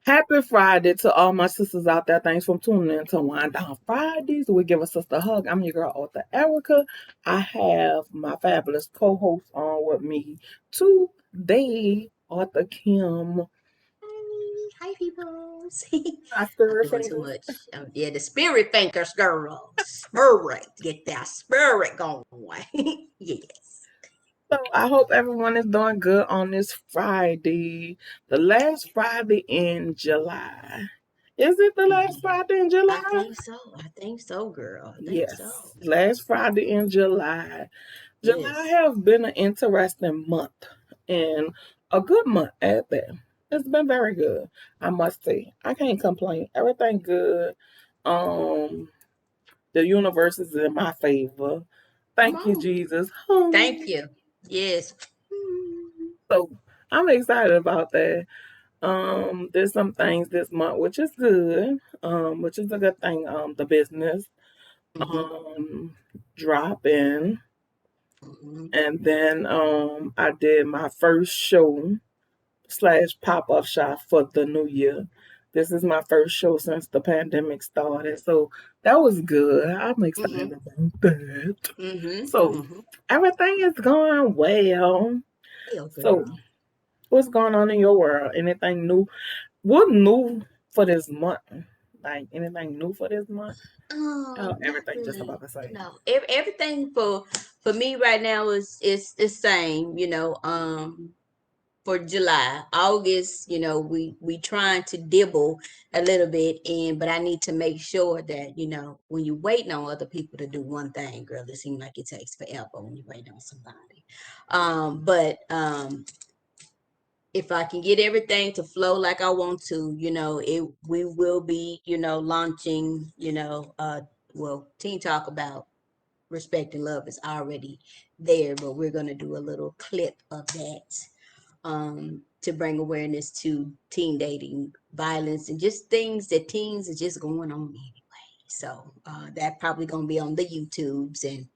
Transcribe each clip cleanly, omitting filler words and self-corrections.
Happy Friday to all my sisters out there. Thanks for tuning in to Wind Down Fridays. We give a sister a hug. I'm your girl, Author Erica. I have my fabulous co-host on with me today, Author Kim. Hi, people. My I'm spirit doing too fingers. much. Yeah, the spirit thinkers, girl. Spirit. Get that spirit going. Yes. So I hope everyone is doing good on this Friday, the last Friday in July. Is it the last Friday in July? I think so. I think so, girl. I think so. Yes, last Friday in July. July Yes. has been an interesting month and a good month at that. It's been very good, I must say. I can't complain. Everything good. Um, the universe is in my favor. Come Thank you, on. Jesus. Thank you. Yes. So I'm excited about that. There's some things this month which is good. Which is a good thing. The business Mm-hmm. dropping. Mm-hmm. And then I did my first show / pop-up shop for the new year. This is my first show since the pandemic started. So that was good. I'm excited Mm-hmm. about that. Mm-hmm. So Mm-hmm. everything is going well. Hell, So girl. what's going on in your world? Anything new? What new for this month? Like anything new for this month? Oh, Not everything just really. about the same. No, everything for me right now is the same. For July, August, we trying to dibble a little bit, but I need to make sure that when you're waiting on other people to do one thing, girl, it seems like it takes forever when you're waiting on somebody. But if I can get everything to flow like I want to, we will be, launching, Teen Talk About Respect and Love is already there, but we're gonna do a little clip of that to bring awareness to teen dating, violence, and just things that teens are just going on anyway. So that probably gonna be on the YouTubes and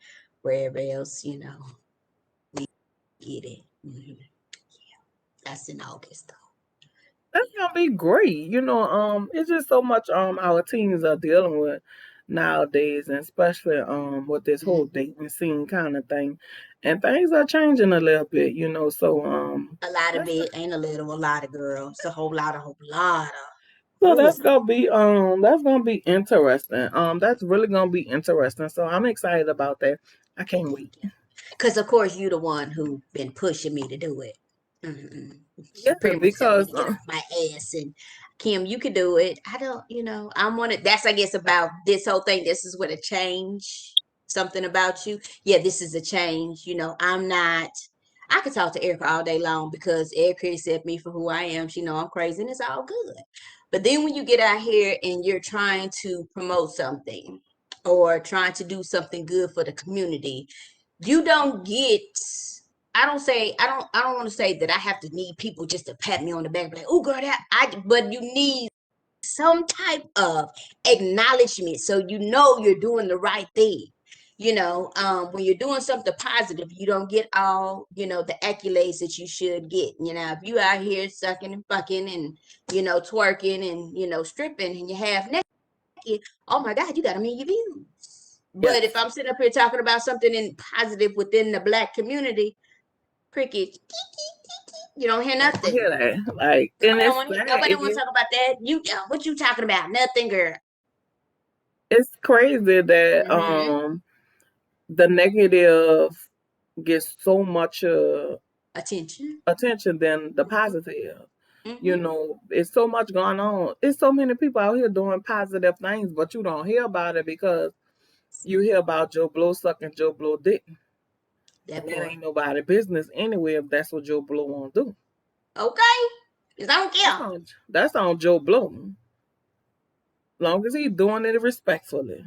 wherever else, we get it. That's in August though. That's gonna be great. It's just so much our teens are dealing with nowadays, and especially with this whole Mm-hmm. dating scene kind of thing. And things are changing a little bit, so A lot of that's it ain't a little, a lot of girls. It's a whole lot, a whole lot of. so Ooh. that's gonna be interesting. That's really gonna be interesting. So I'm excited about that. I can't wait. Cause of course you the one who been pushing me to do it. Mm-hmm. Yeah, Pretty much telling me because to get off my ass and Kim, you could do it. I don't, I'm one of that's I guess about this whole thing. This is what a change, something about you. Yeah, this is a change. I'm not. I could talk to Erica all day long because Erica accept me for who I am. She know I'm crazy and it's all good. But then when you get out here and you're trying to promote something or trying to do something good for the community, you don't get I don't want to say that I have to need people just to pat me on the back and be like, oh girl, but you need some type of acknowledgement so you're doing the right thing. When you're doing something positive, you don't get all, the accolades that you should get. If you out here sucking and fucking and, twerking and, stripping and you half naked, oh my God, you got a million views. yes, But if I'm sitting up here talking about something in positive within the black community, crickets, you don't hear I don't nothing. hear that. Like, and Nobody it's want sad. nobody want to talk about that. What you talking about? Nothing, girl. It's crazy that Mm-hmm. the negative gets so much Attention. attention than the positive. Mm-hmm. It's so much going on. It's so many people out here doing positive things, but you don't hear about it because you hear about Joe Blow sucking Joe Blow dick. That And that part. ain't nobody business anyway if that's what Joe Blow want to do. Okay. Cause I don't care. That's on Joe Blow. Long as he's doing it respectfully.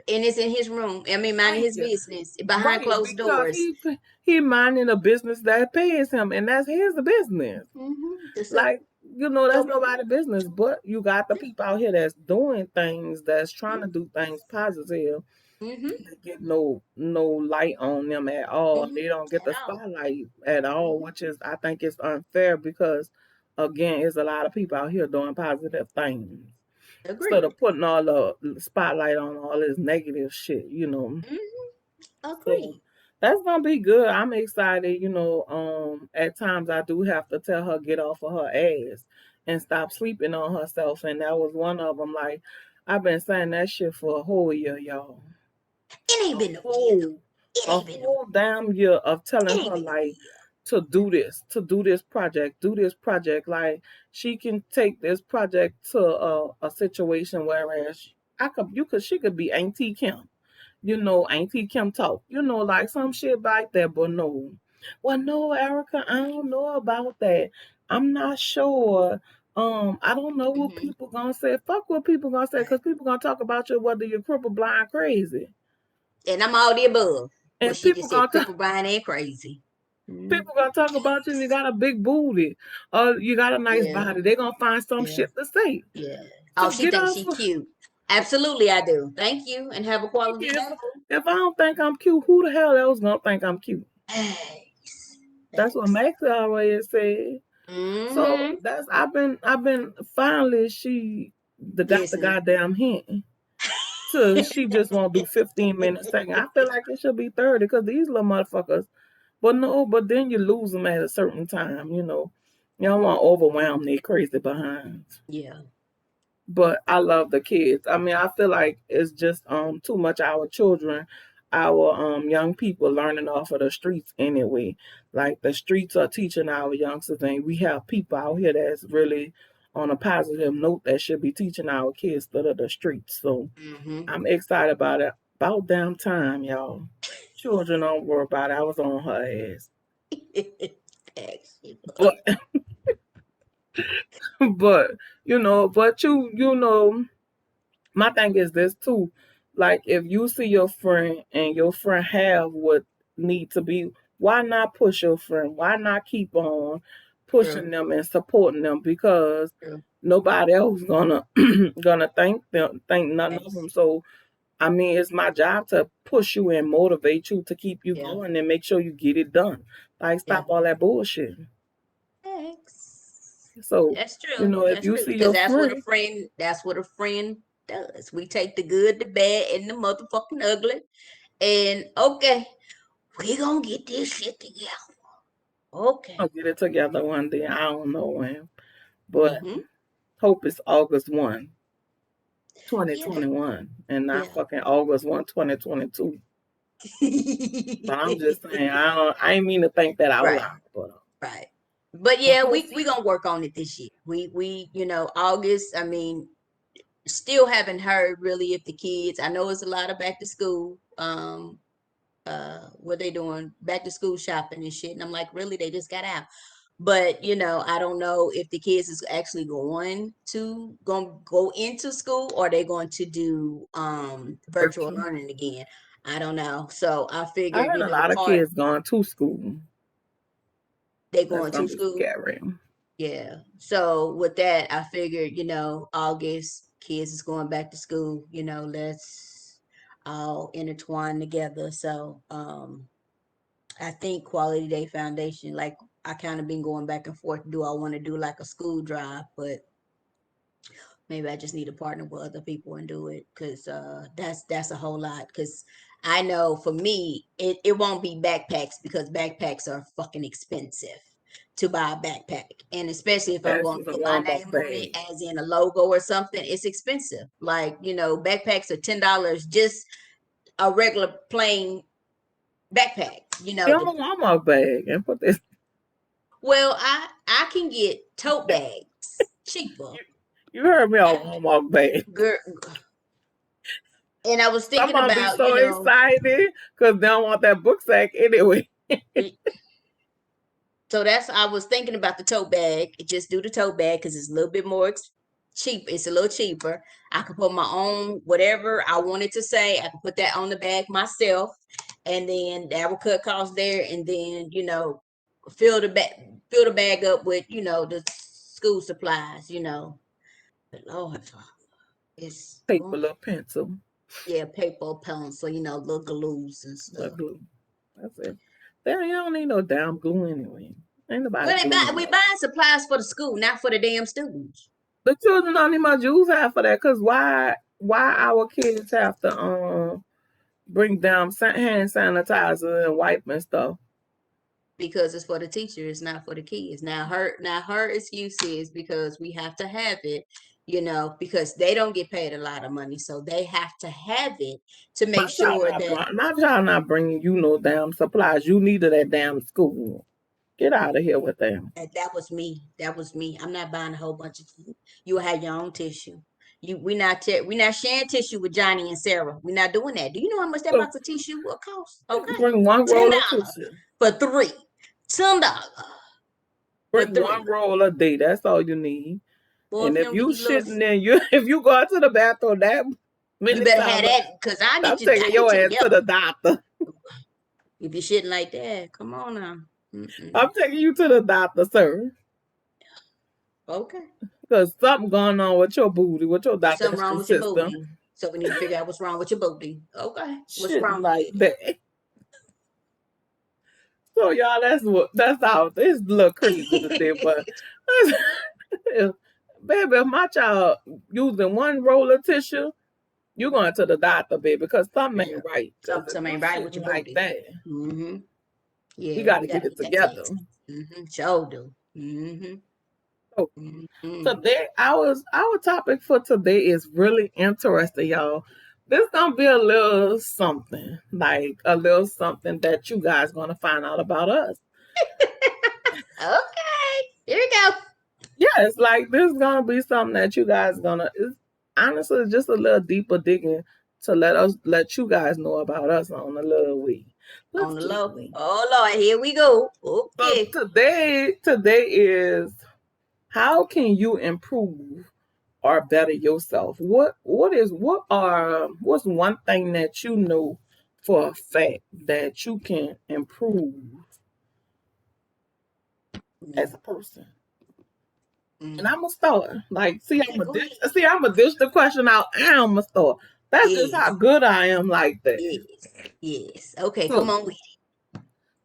And it's in his room. I mean, minding Thank his you. business behind Right, closed because doors. he minding a business that pays him, and that's his business. Mm-hmm. That's it. Like, that's nobody's business, but you got the people out here that's doing things, that's trying to do things positive. Mm-hmm. They get no light on them at all. Mm-hmm. They don't get At the all. spotlight at all, Mm-hmm. which is I think it's unfair because again, it's a lot of people out here doing positive things instead Agreed. of putting all the spotlight on all this negative shit, So Agree. that's gonna be good. I'm excited. At times I do have to tell her get off of her ass and stop sleeping on herself, and that was one of them. Like I've been saying that shit for a whole year, y'all. It A ain't been no year. whole, It a ain't been no. whole damn year of It telling ain't her been no like to do this project, do this project. Like she can take this project to a situation whereas she could be Auntie Kim. Auntie Kim talk, like some shit like that, but no. Well, no, Erica, I don't know about that. I'm not sure. I don't know year. what people gonna say. Fuck what people gonna say, Right. because people gonna talk about you whether you're crippled, blind, crazy. And I'm all the above. Well, And she just said cripple Brian ain't crazy. Mm, people gonna talk about you if you got a big booty or you got a nice yeah, body. They gonna find some yeah, shit to say. yeah. Oh, So she get thinks off. she cute. Absolutely, I do. Thank you, and have a Thank quality you. day. If I don't think I'm cute, who the hell else gonna think I'm cute? Thanks. That's what Thanks. Max always said. So Mm-hmm. that's I've been finally she got the Listen. goddamn hint. So she just won't do 15 minutes second. I feel like it should be 30 because these little motherfuckers. But no, but then you lose them at a certain time. You don't want to overwhelm their crazy behinds. Yeah. But I love the kids. I mean, I feel like it's just too much our children, our young people learning off of the streets anyway. Like the streets are teaching our youngsters, and we have people out here that's really on a positive note that should be teaching our kids instead of the streets. So Mm-hmm. I'm excited about it. About damn time, y'all. Children don't worry about it. I was on her ass. Thanks. But but but my thing is this too. Like if you see your friend and your friend have what need to be, why not push your friend? Why not keep on pushing True. them and supporting them? Because True. nobody else gonna gonna think none of Thanks. them. So I mean, it's my job to push you and motivate you to keep you Yeah. going and make sure you get it done. Like Yeah. stop all that bullshit. Thanks. So That's true. if That's you true. see Because your that's what a friend, friend. That's what a friend does. We take the good, the bad, and the motherfucking ugly. And okay, we gonna get this shit together. Okay. I'll get it together one day. I don't know when, but Mm-hmm. hope it's August 1, Yeah. 2021, and not Yeah. fucking August 1, 2022. But I'm just saying, I ain't mean to think that out Right. loud, but Right. But I yeah, hope we gonna work on it this year. We August. I mean, still haven't heard really if the kids. I know it's a lot of back to school. What they doing back to school shopping and shit. And I'm like, really? They just got out. But I don't know if the kids is actually going to go into school or they're going to do virtual virtual. learning again. I don't know. So I I figured, heard a lot of part kids going to school. they That's going gonna to be school. scary. Yeah. So with that, I figured, August kids is going back to school, let's all intertwine together. So I think Quality Day Foundation, like I kind of been going back and forth. Do I want to do like a school drive? But maybe I just need to partner with other people and do it because that's a whole lot. Because I know for me, it won't be backpacks because backpacks are fucking expensive to buy a backpack, and especially if I'm That's going to just a put my Walmart name on it, bag. as in a logo or something, it's expensive. Like backpacks are $10, just a regular plain backpack. Get a Walmart bag and put this. Well, I can get tote bags cheaper. You heard me I, on Walmart bag. girl, and I was Some thinking of them be about, so excited because they don't want that book sack anyway. so I was thinking about the tote bag. Just do the tote bag because it's a little bit more cheap. It's a little cheaper. I could put my own whatever I wanted to say. I could put that on the bag myself, and then that would cut costs there. And then fill the bag up with the school supplies. But Lord, it's Paper, going. little pencil, Yeah, paper, pencil, little glues and little stuff. glue. That's it. Then you don't need no damn glue anyway. Ain't nobody Well, doing we that. buying supplies for the school, not for the damn students. The children don't even much use half for that, cause why our kids have to bring down hand sanitizer and wipe and stuff? Because it's for the teacher, it's not for the kids. Now her excuse is because we have to have it, because they don't get paid a lot of money, so they have to have it to My make child sure that. my child not bringing you no damn supplies. You needed that damn school. Get out of here with them. That was me. That was me. I'm not buying a whole bunch of tea. You will have your own tissue. We not sharing tissue with Johnny and Sarah. We're not doing that. Do you know how much that So box of tissue will cost? you can Okay, bring one roll of $10 tissue. for three. $10 for Bring one three. roll a day. That's all you need. Boy, And if you if don't get you these little, shitting in you if you go out to the bathroom that you many better have times, that because I I'm need you. taking I need your you ass to together. the doctor. If you're shitting like that, come on now. Mm-mm. I'm taking you to the doctor, sir. Okay. Because something going on with your booty, with your There's something wrong digestive with your system. booty. So we need to figure out what's wrong with your booty. Okay. What's Shit wrong with like it? that. So y'all, that's how it's a little crazy today, but baby, if my child using one roll of tissue, you going to the doctor, baby, because something Yeah. ain't right. Because if Something you ain't right with your shitting like booty. that, Mm-hmm. we Yeah, got we to get gotta it get that together. fixed. Mm-hmm. Sure do. Mm-hmm. So Mm-hmm. today, our topic for today is really interesting, y'all. This gonna be a little something, like a little something that you guys gonna find out about us. Okay. Here we go. Yes, like this is gonna be something that you guys gonna. It's honestly just a little deeper digging to let you guys know about us on a little we. On Let's the get low. we. Oh Lord, here we go. So Okay. today is how can you improve or better yourself? What's one thing that you know for a fact that you can improve as a person? And Mm. I'm a start. Like, Okay, go ahead. I'm a dish the question out. I'm a start. That's just how Yes. good I am like that. Yes. Yes. Okay, come So on with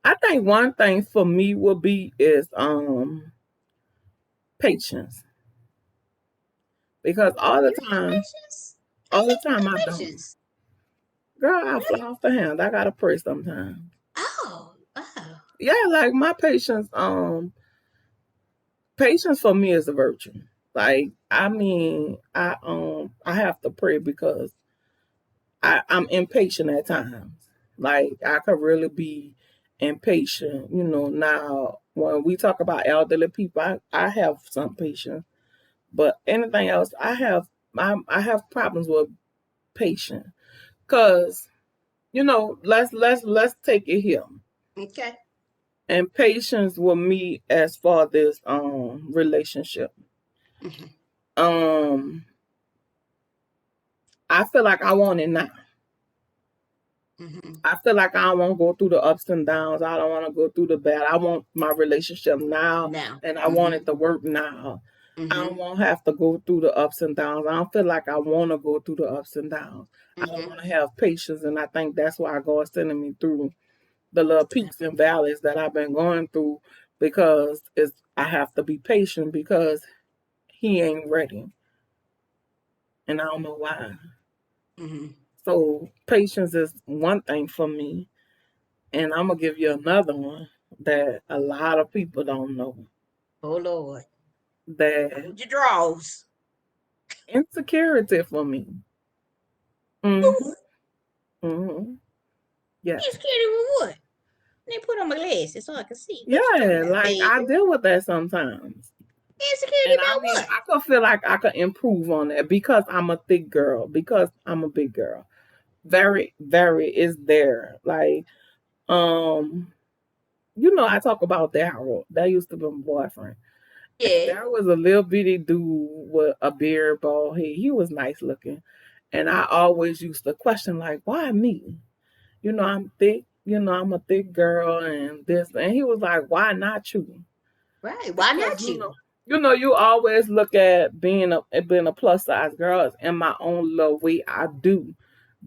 I think one thing for me will be is patience. Because it. You have patience? I all the think you time I got don't. patience. Girl, I fly Really? off the hand. I gotta pray sometimes. Oh, wow. Yeah, like my patience for me is a virtue. Like, I mean, I have to pray because I'm impatient at times. Like I could really be impatient. Now when we talk about elderly people, I have some patience. But anything else, I have problems with patience. Cause, let's take it here. Okay. And patience with me as far this relationship. Mm-hmm. Um I feel like I want it now. Mm-hmm. I feel like I don't want to go through the ups and downs. I don't want to go through the bad. I want my relationship now, Now. and I want Mm-hmm. it to work now. I Mm-hmm. don't want to have to go through the ups and downs. I don't feel like I want to go through the ups and downs. I don't Mm-hmm. want to have patience, and I think that's why God is sending me through the little peaks and valleys that I've been going through because I have to be patient because He ain't ready, and I don't know why. Mm-hmm. So patience is one thing for me. And I'm gonna give you another one that a lot of people don't know. Oh Lord. That Hold your draws. insecurity for me. Mm-hmm. Mm-hmm. You Yes. scared of what? Let me put on my glasses so I can see. What you talking Yeah, about, like baby? I deal with that sometimes. Insecurity And I about mean, what? I could feel like I could improve on that because I'm a thick girl, because I'm a big girl. Very, very is there. Like, um, I talk about Daryl. That used to be my boyfriend. And Yeah. there was a little bitty dude with a beard, bald head. He was nice looking. And I always used to question, like, why me? I'm thick, I'm a thick girl and this. And he was like, why not you? Right. Why Because, not you? you always look at being a plus size girl in my own little way. I do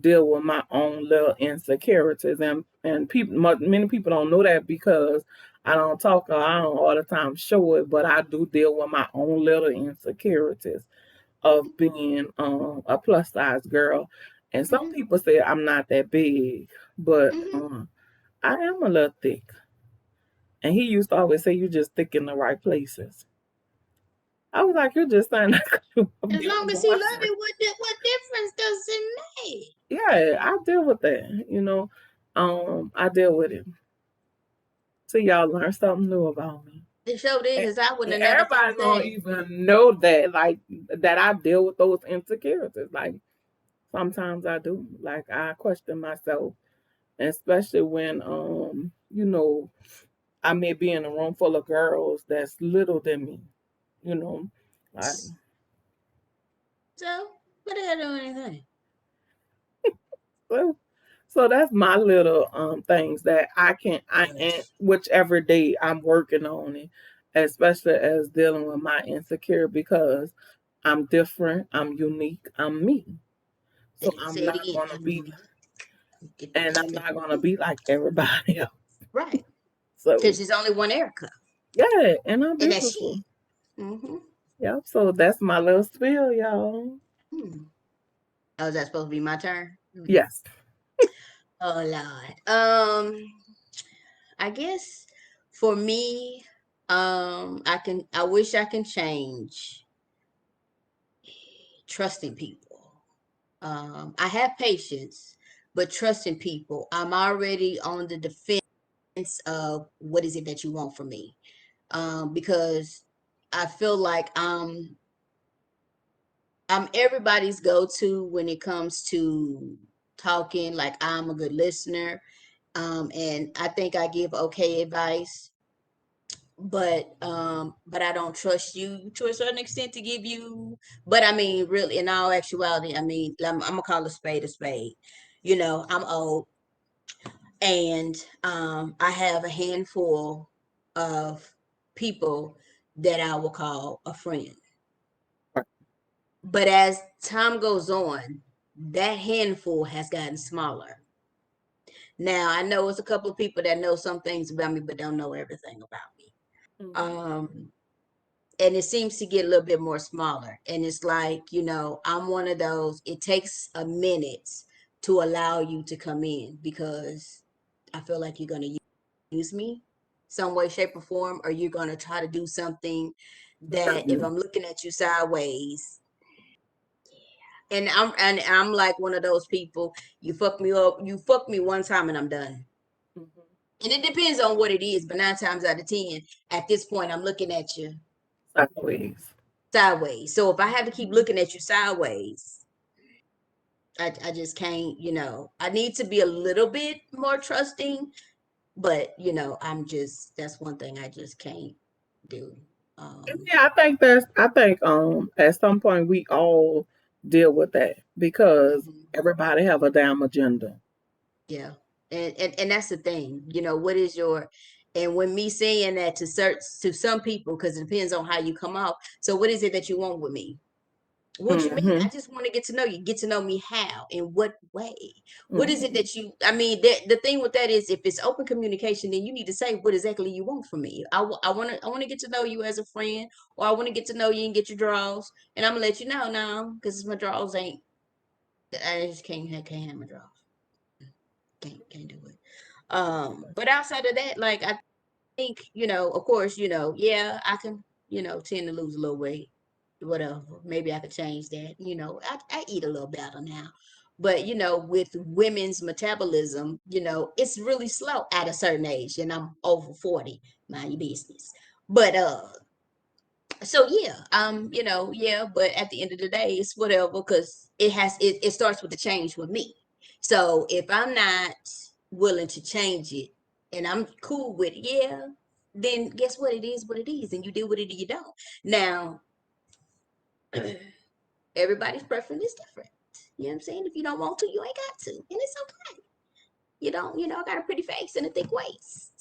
deal with my own little insecurities. And people, many people don't know that because I don't talk or I don't all the time show it, but I do deal with my own little insecurities of being a plus size girl. And some Mm-hmm. people say I'm not that big, but Mm-hmm. I am a little thick. And he used to always say you just thick in the right places. I was like, you're just saying that 'cause you a As long big as he love boyfriend. you, what difference does it make? Yeah, I deal with that, I deal with it. So y'all learn something new about me. It sure did, And because I wouldn't and have never everybody thought don't that. even know that, like, that I deal with those insecurities. Like, sometimes I do. Like, I question myself, especially when, I may be in a room full of girls that's little than me, you know, like, So, what the hell do anything? well, so that's my little things that and whichever day I'm working on it, especially as dealing with my insecure because I'm different, I'm unique, I'm me. So I'm Say it not again. gonna be and I'm Get- not gonna be like everybody else. Right. So Because there's only one Erica, yeah, and I'm and that's beautiful. she. Mm-hmm. Yep, so that's my little spiel, y'all. Hmm. Oh, is that supposed to be my turn? Yes. Oh Lord. I guess for me, I wish I can change trusting people. I have patience, but trusting people, I'm already on the defense of what is it that you want from me. Because I feel like I'm everybody's go-to when it comes to talking. Like I'm a good listener. And I think I give okay advice, but I don't trust you to a certain extent to give you. But I mean, really, in all actuality, I mean, I'm gonna call a spade a spade. You know, I'm old, and I have a handful of people that I will call a friend. But as time goes on, that handful has gotten smaller. Now I know it's a couple of people that know some things about me, but don't know everything about me. Mhm. Um, and it seems to get a little bit more smaller. And it's like, I'm one of those, it takes a minute to allow you to come in because I feel like you're going to use me some way, shape, or form, or you're going to try to do something Hurt that if me. I'm looking at you sideways, and I'm like one of those people, you fuck me up, you fuck me one time and I'm done. Mhm. And it depends on what it is, but 9 times out of 10, at this point, I'm looking at you Sideways. sideways. So if I have to keep Mhm. looking at you sideways, I just can't, I need to be a little bit more trusting, but that's one thing I just can't do. Um, Yeah, I think at some point we all deal with that because mhm, everybody have a damn agenda. yeah. And that's the thing, what is your, and when me saying that to some people, because it depends on how you come off. So what is it that you want with me? What you mean? I Mhm. just want to get to know you. Get to know me how? In what way? What is it Mhm. that I mean, the thing with that is if it's open communication, then you need to say what exactly you want from me. I want to get to know you as a friend, or I want to get to know you and get your draws, and I'm gonna let you know now because my draws ain't. I just can't have my draws. Can't do it. But outside of that, like I think, of course, yeah, I can, tend to lose a little weight, whatever. Maybe I could change that. I eat a little better now. But, with women's metabolism, it's really slow at a certain age. And I'm over 40. Mind your business. But so yeah, yeah, but at the end of the day, it's whatever because it starts with the change with me. So if I'm not willing to change it and I'm cool with it, yeah, then guess what it is, and you deal with it or you don't. Now, everybody's preference is different. You know what I'm saying? If you don't want to, you ain't got to, and it's okay. You don't, I got a pretty face and a thick waist.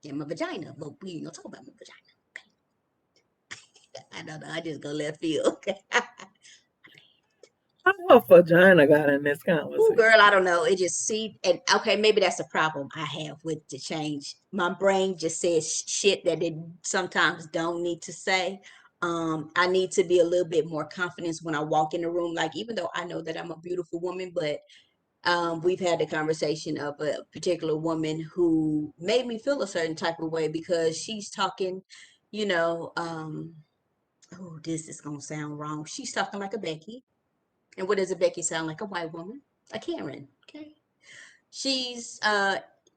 And my vagina, but we ain't gonna talk about my vagina. I don't know. I just go left field. What vagina got in this Oh, conversation? girl, I don't know. It just see and okay, maybe that's a problem I have with the change. My brain just says shit that it sometimes don't need to say. I need to be a little bit more confident when I walk in the room. Like even though I know that I'm a beautiful woman, but we've had the conversation of a particular woman who made me feel a certain type of way because she's talking, you know, oh, this is gonna sound wrong. She's talking like a Becky. And what does a Becky sound like? A white woman, a Karen. Okay. She's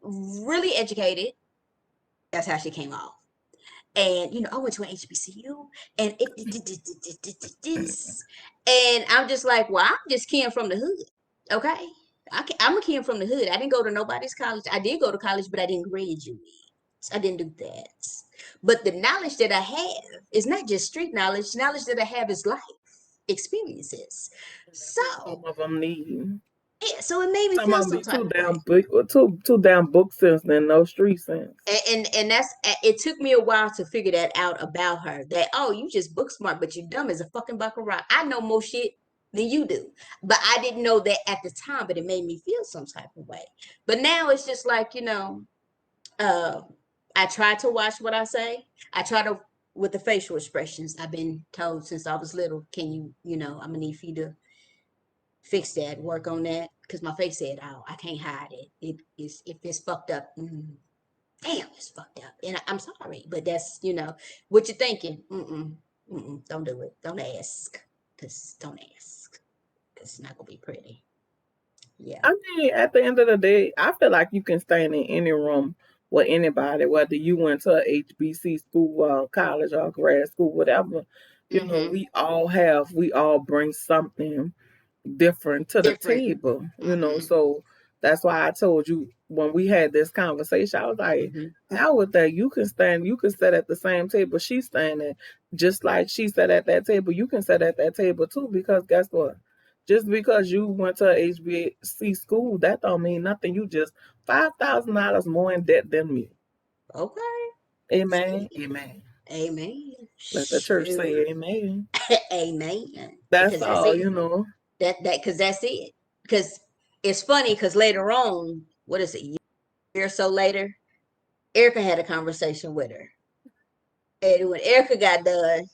really educated. That's how she came off. And I went to an HBCU, and this, and I'm just like, well, I'm just Kim from the hood, okay? I'm a Kim from the hood. I didn't go to nobody's college. I did go to college, but I didn't graduate. I didn't do that. But the knowledge that I have is not just street knowledge. Knowledge that I have is life experiences. That's what So some of them need. yeah, so it made me Some feel of them some be type too of way. damn big, or too damn book sense than no street sense. And that's it took me a while to figure that out about her. That oh, you just book smart, but you dumb as a fucking buck of rock. I know more shit than you do, but I didn't know that at the time. But it made me feel some type of way. But now it's just like uh, I try to watch what I say. I try to with the facial expressions. I've been told since I was little. Can I'm gonna need for you to fix that, work on that, because my face said, "Oh, I can't hide it. It is if it's fucked up." Damn, it's fucked up. And I'm sorry, but that's, what you're thinking. Don't do it. Don't ask. Don't ask. Because it's not going to be pretty. Yeah. I mean, at the end of the day, I feel like you can stand in any room with anybody, whether you went to a HBC school or college or grad school, whatever. Mm-hmm. We all bring something different to the Different. table, Mm-hmm. so that's why I told you when we had this conversation, I was like, Mm-hmm. how with that you can sit at the same table she's standing, just like she sat at that table, you can sit at that table too, because guess what? Just because you went to a HBC school, that don't mean nothing. You just $5,000 more in debt than me. Okay. Amen. See? Amen. Amen. Let the church say Sure. amen. Amen. That's Because that's all, it. you know. Because that's it. Because it's funny because later on, what is it, a year or so later, Erica had a conversation with her. And when Erica got done,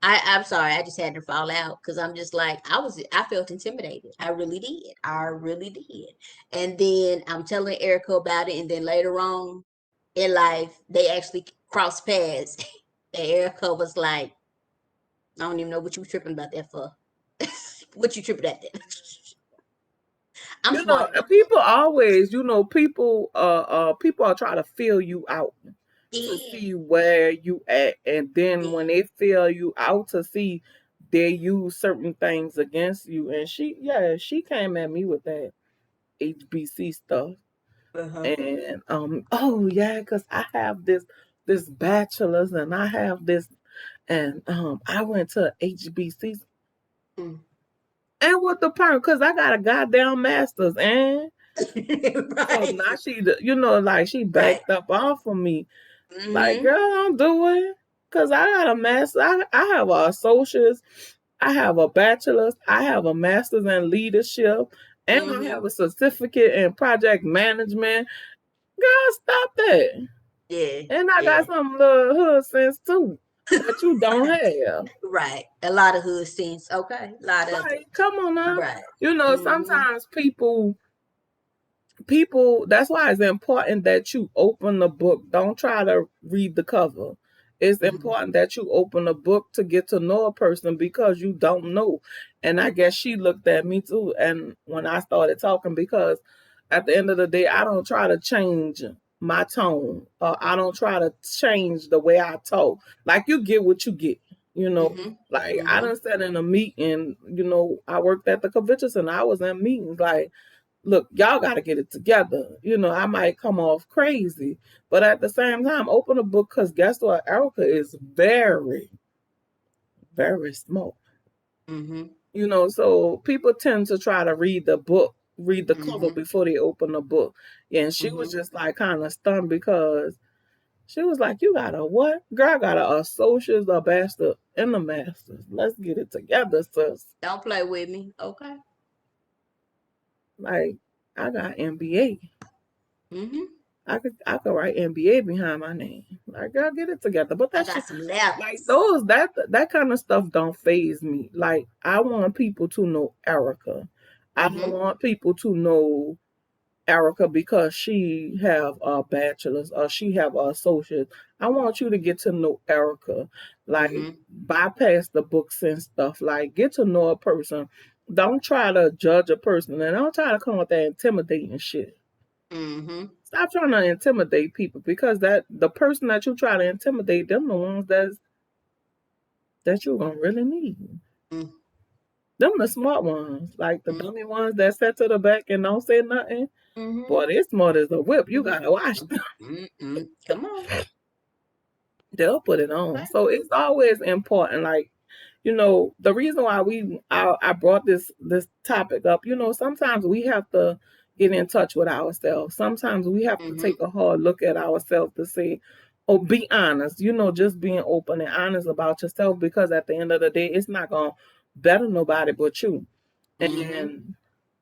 I'm sorry, I just had to fall out because I'm just like I felt intimidated. I really did. I really did. And then I'm telling Erica about it, and then later on in life, they actually crossed paths. And Erica was like, I don't even know what you tripping about that for. What you tripping at that? I'm smart. People always, people are trying to feel you out to Yeah. see where you at, and then when Yeah. they feel you out to see, they use certain things against you. And she came at me with that HBC stuff, Uh-huh. and oh yeah, because I have this bachelor's and I have this, and I went to HBC, Mm. and with the perm, because I got a goddamn master's, and so Right. now like she Right. backed up off of me. Like, Mm-hmm. girl, don't do it. Cause I got a master. I have a associate's. I have a bachelor's. I have a master's in leadership, and I Mm-hmm. have a certificate in project management. Girl, stop that. Yeah. And I got Yeah. some little hood sense too that you don't have. Right. A lot of hood scenes. Okay. A lot of Like, it. come on now. Right. Mm-hmm. Sometimes people, that's why it's important that you open the book. Don't try to read the cover. It's Mm-hmm. important that you open a book to get to know a person, because you don't know. And I guess she looked at me too, and when I started talking, because at the end of the day, I don't try to change my tone, or I don't try to change the way I talk. Like, you get what you get, you know Mm-hmm. like, I Mm-hmm. done sat in a meeting. I worked at the convention center. I was in meetings like, look, y'all got to get it together. I might come off crazy, but at the same time, open a book, because guess what? Erica is very, very smart. Mm-hmm. So people tend to try to read the cover Mm-hmm. before they open the book. Yeah, and she was Mm-hmm. just like kind of stunned, because she was like, "You got a what? Girl, I got a associate's, a bachelor, and a master's. Let's get it together, sis." Don't play with me. Okay. Like I got MBA. Mm-hmm. I could write MBA behind my name. Like, girl, get it together. But I that's got just some like letters. those that kind of stuff don't phase me. Like I want people to know Erica. I don't Mm-hmm. want people to know Erica because she have a bachelor's or she have a associate. I want you to get to know Erica. Like Mm-hmm. bypass the books and stuff. Like get to know a person. Don't try to judge a person and don't try to come with that intimidating shit. Mm-hmm. Stop trying to intimidate people because that the person that you try to intimidate, them the ones that you're gonna really need. Them the smart ones, like the dummy ones that sit to the back and don't say nothing. Mm-hmm. Boy, they smart as a whip. You Mm-hmm. gotta watch them. Mm-hmm. Come on. They'll put it on. So it's always important. Like, the reason why I brought this topic up, sometimes we have to get in touch with ourselves. Sometimes we have to Mm-hmm. take a hard look at ourselves to say, oh, be honest, just being open and honest about yourself because at the end of the day, it's not gonna better nobody but you. Mm-hmm. And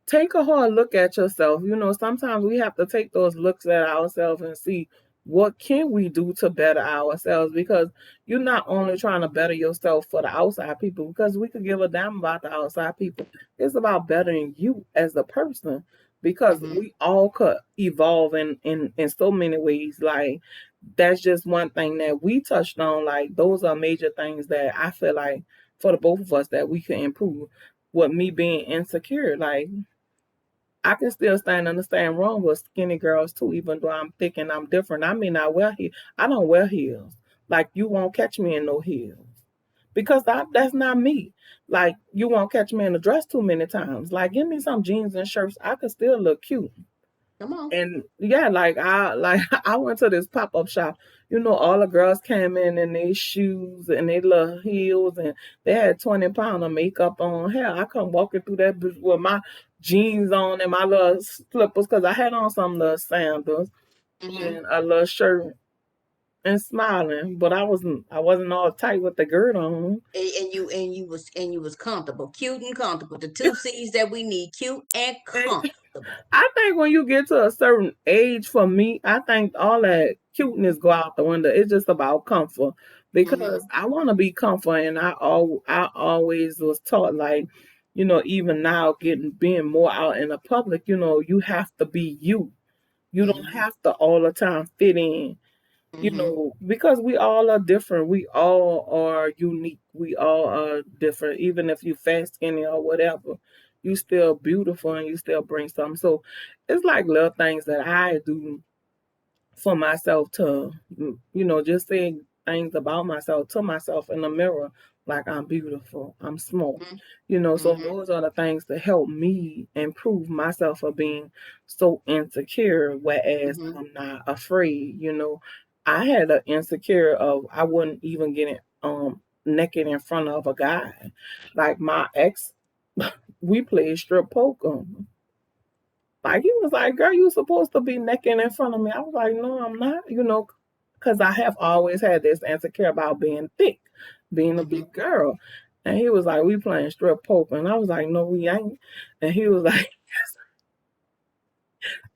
take a hard look at yourself. Sometimes we have to take those looks at ourselves and see what can we do to better ourselves because you're not only trying to better yourself for the outside people because we could give a damn about the outside people. It's about bettering you as a person because Mm-hmm. we all could evolve in so many ways. Like that's just one thing that we touched on. Like those are major things that I feel like for the both of us that we can improve. With me being insecure, like I can still stand in the same room with skinny girls too, even though I'm thick and I'm different. I mean, I don't wear heels. Like you won't catch me in no heels because that's not me. Like you won't catch me in a dress too many times. Like give me some jeans and shirts. I could still look cute. Come on. And yeah, I went to this pop up shop. All the girls came in their shoes and their little heels, and they had 20 pounds of makeup on. Hell, I come walking through that bitch with my jeans on and my little slippers because I had on some little sandals Mm-hmm. and a little shirt and smiling, but I wasn't all tight with the girt on. And you was comfortable, cute and comfortable. The two C's that we need, cute and And comfortable. I think when you get to a certain age, for me, I think all that cuteness go out the window. It's just about comfort Mm-hmm. because I want to be comfort, and I always was taught like, even now being more out in the public, you have to be you. You don't Mm-hmm. have to all the time fit in. Mm-hmm. Because we all are different. We all are unique. We all are different. Even if you fat, skinny, or whatever, you still beautiful and you still bring something. So it's like little things that I do for myself to, just saying things about myself to myself in the mirror, like I'm beautiful, I'm smart. So Mm-hmm. those are the things that help me improve myself of being so insecure, whereas Mm-hmm. I'm not afraid. I had an insecure of I wouldn't even get it naked in front of a guy. Like my ex, we played strip poker. Like he was like, "Girl, you supposed to be necking in front of me." I was like, "No, I'm not." Because I have always had this insecure about being thick, being a Mm-hmm. big girl. And he was like, "We playing strip poker," and I was like, "No, we ain't." And he was like,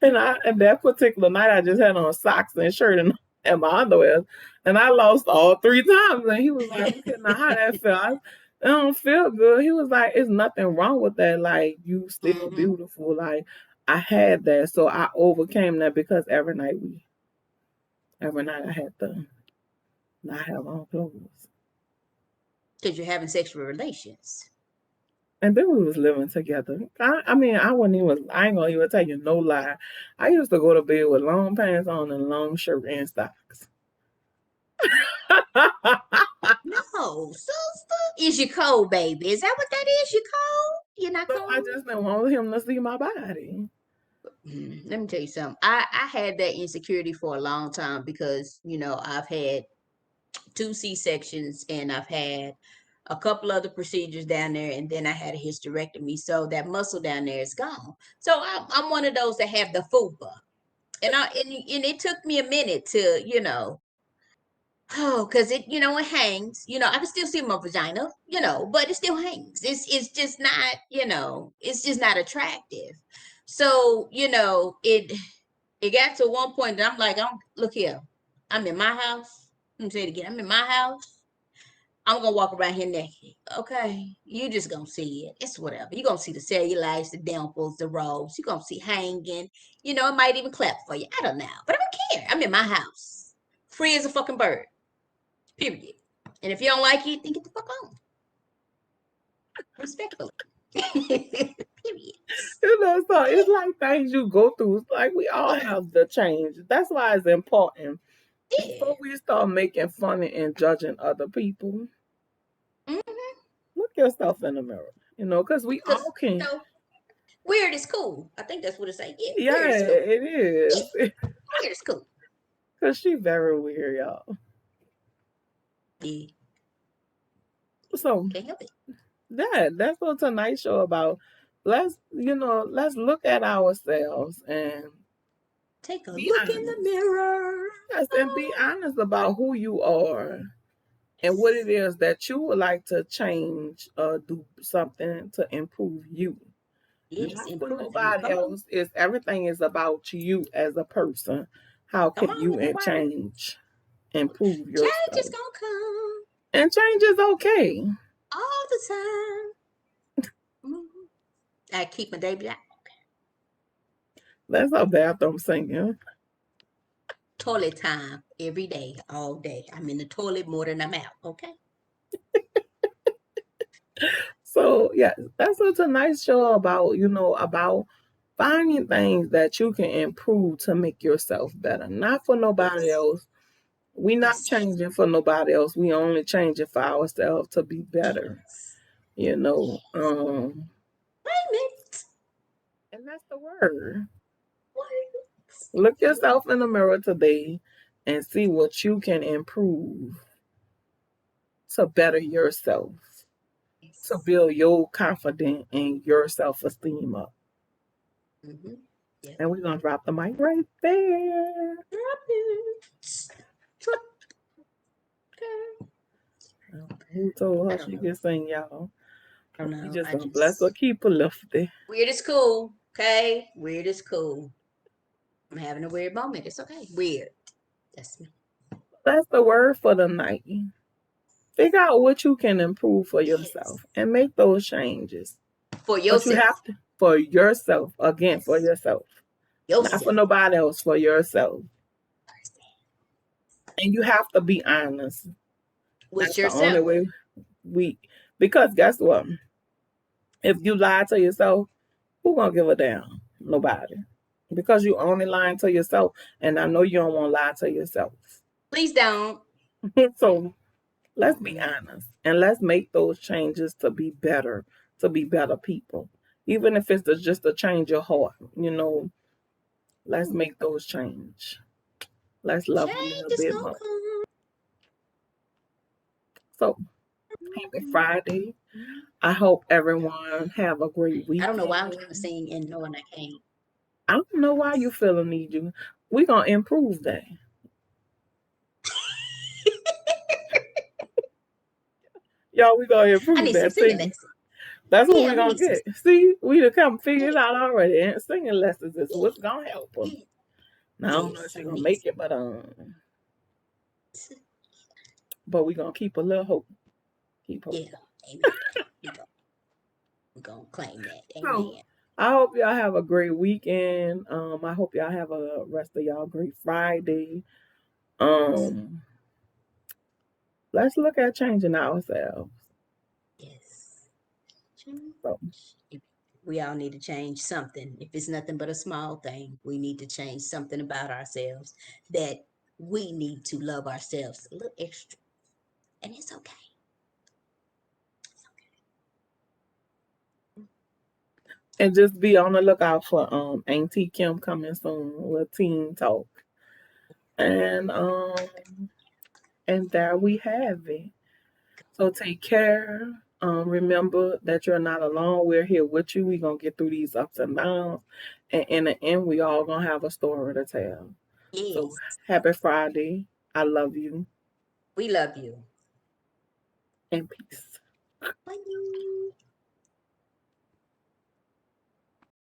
and that particular night, I just had on socks and shirt and my underwear, and I lost all three times. And he was like, "Okay, now how that feel?" It don't feel good. He was like, "It's nothing wrong with that. Like you still Mm-hmm. beautiful." Like I had that, so I overcame that because every night I had to not have on clothes, Because you're having sexual relations. and then we was living together. I mean, I ain't gonna even tell you no lie. I used to go to bed with long pants on and long shirt and socks. No, sister. Is you cold, baby? Is that what that is? You cold? You're not But I cold? just didn't want him to see my body. Let me tell you something. I had that insecurity for a long time because I've had two C-sections and I've had a couple other procedures down there, and then I had a hysterectomy, so that muscle down there is gone. So I'm one of those that have the fupa, and it took me a minute to because it hangs. I can still see my vagina, but it still hangs. It's just not it's just not attractive. So, it got to one point that I'm like, look here. I'm in my house. Let me say it again. I'm in my house. I'm gonna walk around here naked. Okay. You just gonna see it. It's whatever. You're gonna see the cellulites, the dimples, the robes. You're gonna see hanging. It might even clap for you. I don't know. But I don't care. I'm in my house. Free as a fucking bird. Period. And if you don't like it, then get the fuck on. Respectfully. Period. So it's like things you go through. It's like we all have the change. That's why it's important. Yeah. Before we start making fun and judging other people, look yourself in the mirror. Because we all can. Weird is cool. I think that's what it's like. Yeah, Yeah, weird is cool. it is. Weird is cool. Because she's very weird, y'all. Yeah. So, Can't help it. that's what tonight's show about. Let's look at ourselves and take a be look honest. in the mirror. Yes, and be honest about who you are and what it is that you would like to change or do something to improve you. Yes, Not for improve you. nobody Come on. else. Everything is about you as a person. How Come can on you with the word. improve Change yourself? is gonna come And change is okay. all the time. I keep my day black. That's our bathroom singing. Toilet time every day, all day. I'm in the toilet more than I'm out. Okay. So yeah, that's what tonight's show about. About finding things that you can improve to make yourself better. Not for nobody else. We not That's it. changing for nobody else. We only changing for ourselves to be better. Yes. And that's the word. Look yourself in the mirror today and see what you can improve to better yourself, to build your confidence and your self-esteem up. Mm-hmm. Yep. And we're going to drop the mic right there. Who told her she could sing, y'all? I don't know. We just going to bless her, keep her lifted. Weird is cool. Okay? Weird is cool. I'm having a weird moment. It's okay. Weird. That's me. That's the word for the night. Figure out what you can improve for yourself and make those changes. For yourself. But you have to, for yourself, again, for yourself. Not for nobody else, for yourself. And you have to be honest. With That's yourself. the only way because guess what? If you lie to yourself, who gonna give a damn? Nobody. Because you only lying to yourself, and I know you don't want to lie to yourself. Please don't. So let's be honest and let's make those changes to be better people. Even if it's just to change your heart, let's make those change. Let's love a little bit more. So, happy Friday. I hope everyone have a great week. I don't know why I'm trying to sing and knowing I can't. I don't know why you feeling need you. We're going to improve that. Y'all, we're going to improve that singing. That's what we're going to get. See, we done come figure it out already. And singing lessons is what's going to help them. Now, I don't know if she's going to make it, but we're going to keep a little hope. Keep hope. Yeah, amen. We're going to claim that. Amen. So, I hope y'all have a great weekend. I hope y'all have a rest of y'all great Friday. Let's look at changing ourselves. Yes. So. We all need to change something. If it's nothing but a small thing, we need to change something about ourselves, that we need to love ourselves a little extra. And it's okay. And just be on the lookout for Auntie Kim coming soon with Teen Talk. And there we have it. So take care. Remember that you're not alone. We're here with you. We're gonna get through these ups and downs. And in the end, we all gonna have a story to tell. Yes. So happy Friday. I love you. We love you. And peace. Bye.